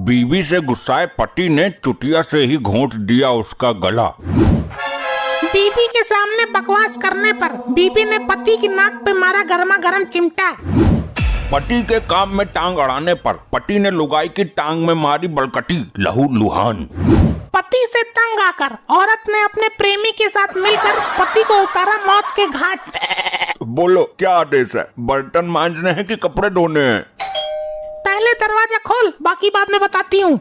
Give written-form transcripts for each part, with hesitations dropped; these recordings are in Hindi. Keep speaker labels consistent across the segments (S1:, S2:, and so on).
S1: बीवी से गुस्साए पति ने चुटिया से ही घोंट दिया उसका गला।
S2: बीवी के सामने बकवास करने पर बीवी ने पति की नाक पे मारा गर्मा गर्म चिमटा।
S1: पति के काम में टांग अड़ाने पर पति ने लुगाई की टांग में मारी बलकटी, लहू लुहान।
S2: पति से तंग आकर औरत ने अपने प्रेमी के साथ मिलकर पति को उतारा मौत के घाट।
S1: बोलो क्या आदेश है, बर्तन मांजने हैं कि कपड़े धोने हैं?
S2: पहले दरवाजा खोल, बाकी बाद में बताती हूँ।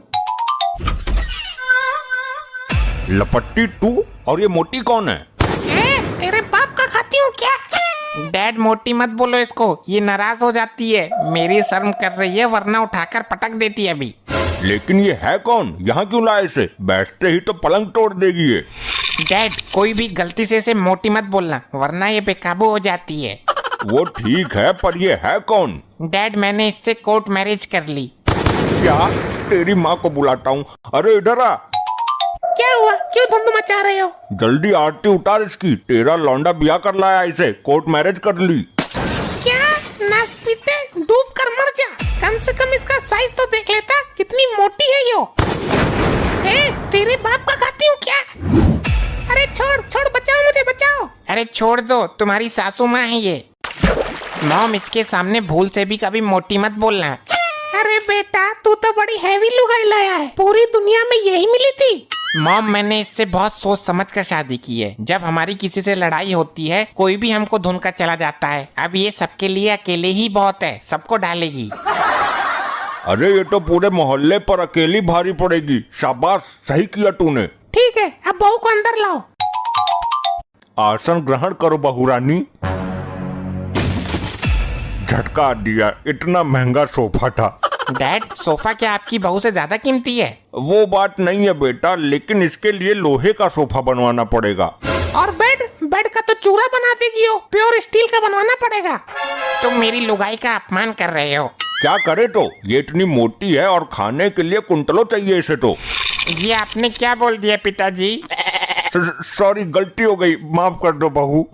S1: लपट्टी तू और ये मोटी कौन है?
S2: तेरे बाप का खाती हूँ क्या?
S3: डैड मोटी मत बोलो इसको, ये नाराज हो जाती है। मेरी शर्म कर रही है वरना उठाकर पटक देती है अभी।
S1: लेकिन ये है कौन? यहाँ क्यों लाए इसे? बैठते ही तो पलंग तोड़ देगी ये।
S3: डैड कोई भी गलती से इसे मोटी मत बोलना वरना ये बेकाबू हो जाती है।
S1: वो ठीक है पर ये है कौन?
S3: डैड मैंने इससे कोर्ट मैरिज कर ली।
S1: क्या? तेरी माँ को बुलाता हूँ। अरे इधर आ।
S2: क्या हुआ? क्यों धुंध मचा रहे हो?
S1: जल्दी आरती उतार इसकी, तेरा लौंडा ब्याह कर लाया इसे, कोर्ट मैरिज कर ली।
S2: क्या? नास्तिते, डूब कर मर जा। कम से कम इसका साइज तो देख लेता, कितनी मोटी है यो। तेरे बाप का खाती हूँ क्या? अरे छोड़ छोड़, बचाओ मुझे, बचाओ।
S3: अरे छोड़ दो, तुम्हारी सासू माँ है ये। मॉम इसके सामने भूल से भी कभी मोटी मत बोलना।
S2: अरे बेटा तू तो बड़ी हैवी लुगाई लाया है, पूरी दुनिया में यही मिली थी।
S3: मॉम मैंने इससे बहुत सोच समझ कर शादी की है। जब हमारी किसी से लड़ाई होती है कोई भी हमको धुन कर चला जाता है। अब ये सबके लिए अकेले ही बहुत है, सबको डालेगी।
S1: अरे ये तो पूरे मोहल्ले पर अकेली भारी पड़ेगी। शाबाश, सही किया तूने।
S2: ठीक है, अब बहू को अंदर लाओ।
S1: आसन ग्रहण करो बहुरानी। झटका दिया, इतना महंगा सोफा था।
S3: डैड सोफा क्या आपकी बहू से ज्यादा कीमती है?
S1: वो बात नहीं है बेटा, लेकिन इसके लिए लोहे का सोफा बनवाना पड़ेगा।
S2: और बेड का तो चूरा बना देगी हो, प्योर स्टील का बनवाना पड़ेगा।
S3: तुम मेरी लुगाई का अपमान कर रहे हो।
S1: क्या करे तो, ये इतनी मोटी है और खाने के लिए कुंटलों चाहिए इसे तो।
S3: ये आपने क्या बोल दिया पिताजी?
S1: सॉरी, गलती हो गई, माफ कर दो बहू।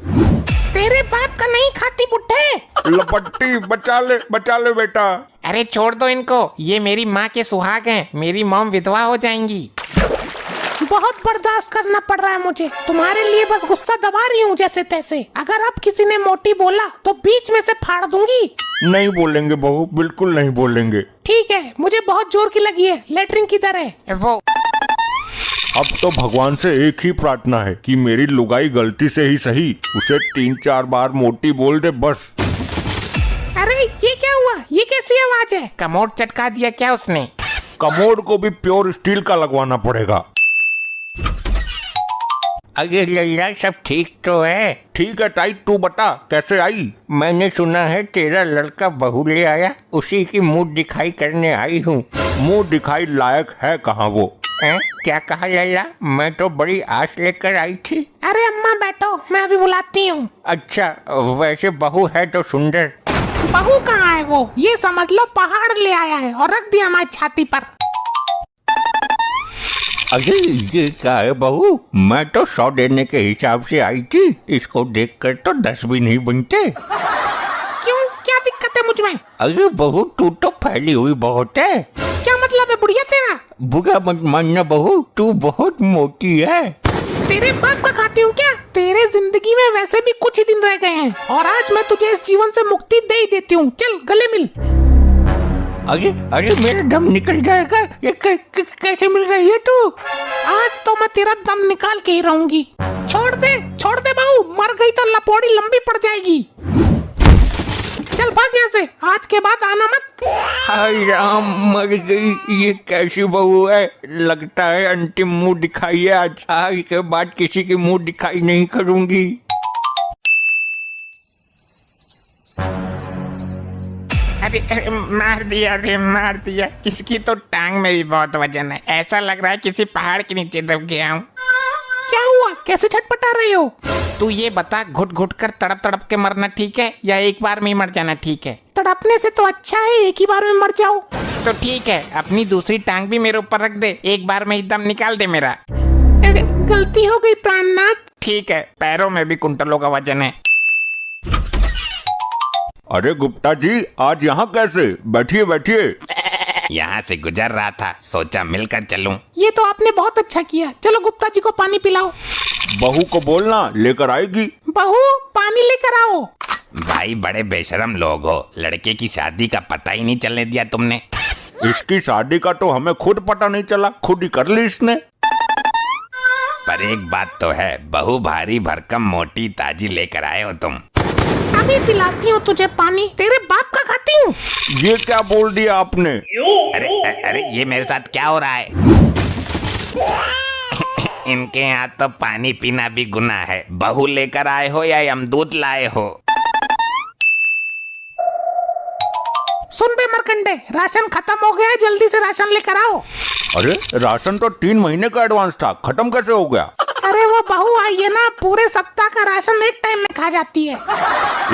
S2: तेरे बाप का नहीं खाती बुड्ढे।
S1: लपट्टी बचा ले बेटा।
S3: अरे छोड़ दो इनको, ये मेरी माँ के सुहाग हैं। मेरी मॉम विधवा हो जाएंगी।
S2: बहुत बर्दाश्त करना पड़ रहा है मुझे, तुम्हारे लिए बस गुस्सा दबा रही हूँ जैसे तैसे। अगर अब किसी ने मोटी बोला तो बीच में से फाड़ दूंगी।
S1: नहीं बोलेंगे बहू, बिल्कुल नहीं बोलेंगे।
S2: ठीक है, मुझे बहुत जोर की लगी है। लेटरिन किधर है?
S3: वो
S1: अब तो भगवान से एक ही प्रार्थना है कि मेरी लुगाई गलती से ही सही उसे 3-4 बार मोटी बोल दे बस।
S2: अरे ये क्या हुआ? ये कैसी आवाज है?
S3: कमोड चटका दिया क्या उसने?
S1: कमोड को भी प्योर स्टील का लगवाना पड़ेगा।
S3: अरे लल्ला सब ठीक तो है?
S1: ठीक है ताई, तू बता कैसे आई?
S3: मैंने सुना है तेरा लड़का बहू ले आया, उसी की मुंह दिखाई करने आई हूँ।
S1: मुंह दिखाई लायक है कहाँ वो?
S3: क्या कहा लल्ला? मैं तो बड़ी आस लेकर आई थी।
S2: अरे अम्मा बैठो, मैं अभी बुलाती हूँ।
S3: अच्छा वैसे बहू है तो सुंदर।
S2: बहू कहाँ है वो? ये समझ लो पहाड़ ले आया है और रख दिया हमारी छाती पर।
S3: अरे ये क्या है बहू? मैं तो 100 देने के हिसाब से आई थी, इसको देखकर तो 10 भी नहीं बनते।
S2: क्यों, क्या दिक्कत है मुझ में?
S3: अरे बहू तू तो फैली हुई बहुत है।
S2: क्या मतलब है बुढ़िया तेरा?
S3: बुरा मत मानना बहू, तू बहुत मोटी है।
S2: तेरे बाप का खाती हूँ क्या? तेरे जिंदगी में वैसे भी कुछ ही दिन रह गए हैं और आज मैं तुझे इस जीवन से मुक्ति दे ही देती हूँ। चल गले मिल।
S3: अरे मेरा दम निकल जाएगा। ये कैसे मिल रही है तू?
S2: आज तो मैं तेरा दम निकाल के ही रहूंगी। छोड़ दे बहू, मर गई तो लपोड़ी लंबी पड़ जाएगी। चल भाग यहाँ से, आज के बाद आना मत।
S3: हाय राम, मर गई। ये कैसी बहू है? लगता है अंतिम मुंह दिखाई है आज के बाद किसी की मुंह दिखाई नहीं करूंगी। अरे मार दिया। इसकी तो टांग में भी बहुत वजन है, ऐसा लग रहा है किसी पहाड़ के नीचे दब गया हूँ।
S2: क्या हुआ? कैसे छटपटा रही हो?
S3: तू ये बता, घुट घुट कर तड़प के मरना ठीक है या एक बार में ही मर जाना ठीक है?
S2: तड़पने से तो अच्छा है एक ही बार में मर जाओ।
S3: तो ठीक है, अपनी दूसरी टांग भी मेरे ऊपर रख दे, एक बार में ही दम निकाल दे मेरा।
S2: गलती हो गई प्राणनाथ।
S3: ठीक है, पैरों में भी कुंटलों का वजन है।
S1: अरे गुप्ता जी, आज यहाँ कैसे? बैठिए।
S3: यहाँ से गुजर रहा था, सोचा मिलकर चलूं।
S2: ये तो आपने बहुत अच्छा किया। चलो गुप्ता जी को पानी पिलाओ।
S1: बहू को बोलना लेकर आएगी।
S2: बहू पानी लेकर आओ।
S3: भाई बड़े बेशरम लोग हो, लड़के की शादी का पता ही नहीं चलने दिया तुमने।
S1: इसकी शादी का तो हमें खुद पता नहीं चला, खुद ही कर ली इसने।
S3: पर एक बात तो है, बहू भारी भरकम मोटी ताजी लेकर आए हो तुम।
S2: अभी पिलाती हूँ तुझे पानी, तेरे बाप का खाती हूँ।
S1: ये क्या बोल दिया आपने?
S3: अरे ये मेरे साथ क्या हो रहा है? इनके यहाँ तो पानी पीना भी गुनाह है। बहू लेकर आए हो या यमदूत लाए हो?
S2: सुन बे मरकंडे, राशन खत्म हो गया है, जल्दी से राशन लेकर आओ।
S1: अरे राशन तो 3 महीने का एडवांस था, खत्म कैसे हो गया?
S2: अरे वो बहू आई है ना, पूरे सप्ताह का राशन एक टाइम में खा जाती है।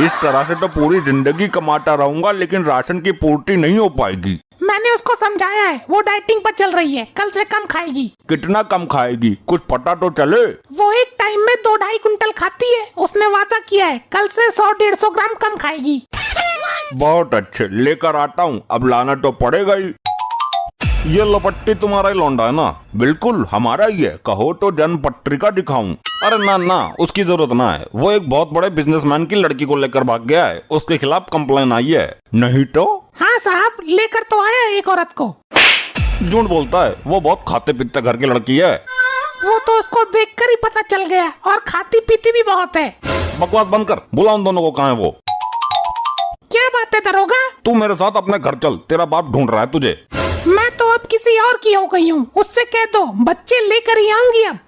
S1: इस तरह से तो पूरी जिंदगी कमाता रहूंगा, लेकिन राशन की पूर्ति नहीं हो पाएगी।
S2: मैंने उसको समझाया है, वो डाइटिंग पर चल रही है, कल से कम खाएगी।
S1: कितना कम खाएगी, कुछ पता तो चले।
S2: वो एक टाइम में 2-2.5 कुंटल खाती है। उसने वादा किया है, कल से 100-150 ग्राम कम खाएगी।
S1: बहुत अच्छे, लेकर आता हूँ। अब लाना तो पड़ेगा ही। ये लपट्टी तुम्हारा ही लौंडा है ना? बिल्कुल हमारा ही है। कहो तो जन्म पत्रिका दिखाऊं? अरे ना, उसकी जरूरत ना है। वो एक बहुत बड़े बिजनेसमैन की लड़की को लेकर भाग गया है, उसके खिलाफ कंप्लेन आई है। नहीं तो?
S2: हाँ साहब, लेकर तो आया एक औरत को।
S1: झूठ बोलता है, वो बहुत खाते पीते घर की लड़की है।
S2: वो तो उसको देखकर ही पता चल गया, और खाती पीती भी बहुत है।
S1: बकवास बंद कर, बुला उन दोनों को। कहाँ है वो?
S2: क्या बात है दरोगा?
S1: तू मेरे साथ अपने घर चल, तेरा बाप ढूंढ रहा है तुझे।
S2: मैं तो अब किसी और की हो गई हूँ, उससे कह दो बच्चे लेकर ही आऊंगी अब।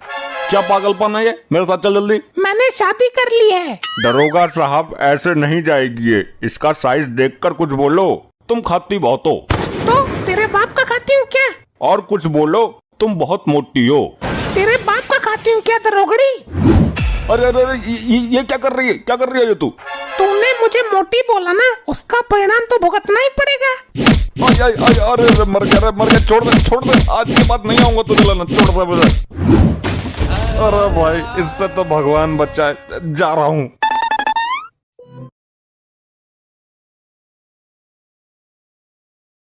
S1: क्या पागलपन है ये? मेरे साथ चल जल्दी।
S2: मैंने शादी कर ली है।
S1: दरोगा साहब ऐसे नहीं जाएगी ये, इसका साइज देखकर कुछ बोलो। तुम खाती बहुत हो।
S2: तो तेरे बाप का खाती हूँ क्या?
S1: और कुछ बोलो, तुम बहुत मोटी हो।
S2: तेरे बाप का खाती हूँ क्या दरोगड़ी?
S1: अरे ये क्या कर रही है? क्या कर रही है ये तू?
S2: तूने मुझे मोटी बोला ना, उसका परिणाम तो भुगतना ही पड़ेगा।
S1: अरे मर गया, छोड़ दे, आज के बाद नहीं आऊंगा तुझे लाना, छोड़ दे मुझे। अरे भाई, इससे तो भगवान बचाए, जा रहा हूँ।